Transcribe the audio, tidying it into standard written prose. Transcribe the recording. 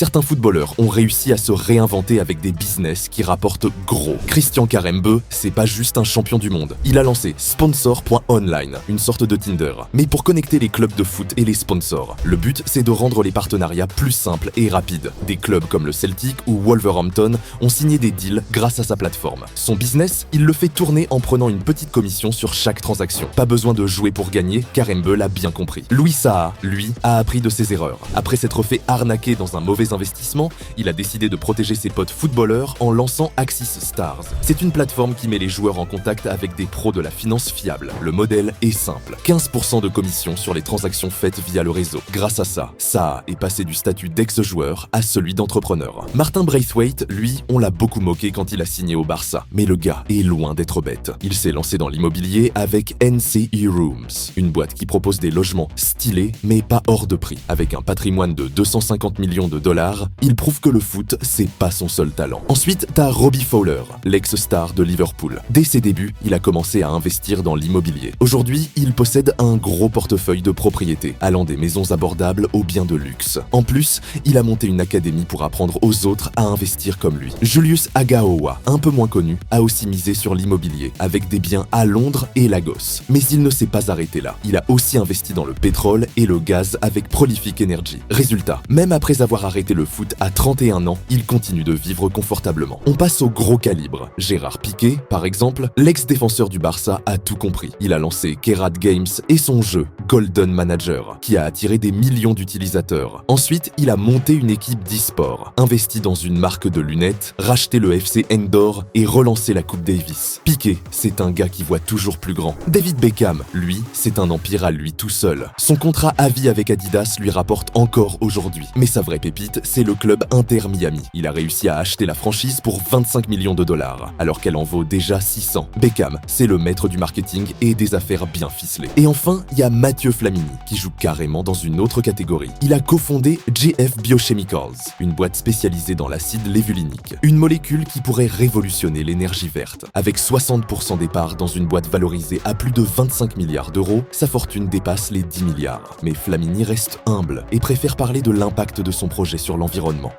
Certains footballeurs ont réussi à se réinventer avec des business qui rapportent gros. Christian Karembeu, c'est pas juste un champion du monde. Il a lancé Sponsor.online, une sorte de Tinder. Mais pour connecter les clubs de foot et les sponsors, le but c'est de rendre les partenariats plus simples et rapides. Des clubs comme le Celtic ou Wolverhampton ont signé des deals grâce à sa plateforme. Son business, il le fait tourner en prenant une petite commission sur chaque transaction. Pas besoin de jouer pour gagner, Karembeu l'a bien compris. Louis Saha, lui, a appris de ses erreurs. Après s'être fait arnaquer dans un mauvais investissement, il a décidé de protéger ses potes footballeurs en lançant Axis Stars. C'est une plateforme qui met les joueurs en contact avec des pros de la finance fiable. Le modèle est simple. 15% de commission sur les transactions faites via le réseau. Grâce à ça, Saha est passé du statut d'ex-joueur à celui d'entrepreneur. Martin Braithwaite, lui, on l'a beaucoup moqué quand il a signé au Barça. Mais le gars est loin d'être bête. Il s'est lancé dans l'immobilier avec NCE Rooms, une boîte qui propose des logements stylés mais pas hors de prix. Avec un patrimoine de 250 millions de dollars, il prouve que le foot, c'est pas son seul talent. Ensuite, t'as Robbie Fowler, l'ex-star de Liverpool. Dès ses débuts, il a commencé à investir dans l'immobilier. Aujourd'hui, il possède un gros portefeuille de propriétés, allant des maisons abordables aux biens de luxe. En plus, il a monté une académie pour apprendre aux autres à investir comme lui. Julius Agaowa, un peu moins connu, a aussi misé sur l'immobilier, avec des biens à Londres et Lagos. Mais il ne s'est pas arrêté là. Il a aussi investi dans le pétrole et le gaz avec Prolific Energy. Résultat, même après avoir arrêté le foot à 31 ans, il continue de vivre confortablement. On passe au gros calibre. Gérard Piqué, par exemple, l'ex-défenseur du Barça a tout compris. Il a lancé Kerat Games et son jeu Golden Manager, qui a attiré des millions d'utilisateurs. Ensuite, il a monté une équipe d'e-sport, investi dans une marque de lunettes, racheté le FC Endor et relancé la Coupe Davis. Piqué, c'est un gars qui voit toujours plus grand. David Beckham, lui, c'est un empire à lui tout seul. Son contrat à vie avec Adidas lui rapporte encore aujourd'hui. Mais sa vraie pépite, c'est le club Inter Miami. Il a réussi à acheter la franchise pour 25 millions de dollars, alors qu'elle en vaut déjà 600. Beckham, c'est le maître du marketing et des affaires bien ficelées. Et enfin, il y a Mathieu Flamini, qui joue carrément dans une autre catégorie. Il a cofondé JF Biochemicals, une boîte spécialisée dans l'acide lévulinique, une molécule qui pourrait révolutionner l'énergie verte. Avec 60% des parts dans une boîte valorisée à plus de 25 milliards d'euros, sa fortune dépasse les 10 milliards. Mais Flamini reste humble et préfère parler de l'impact de son projet sur l'environnement.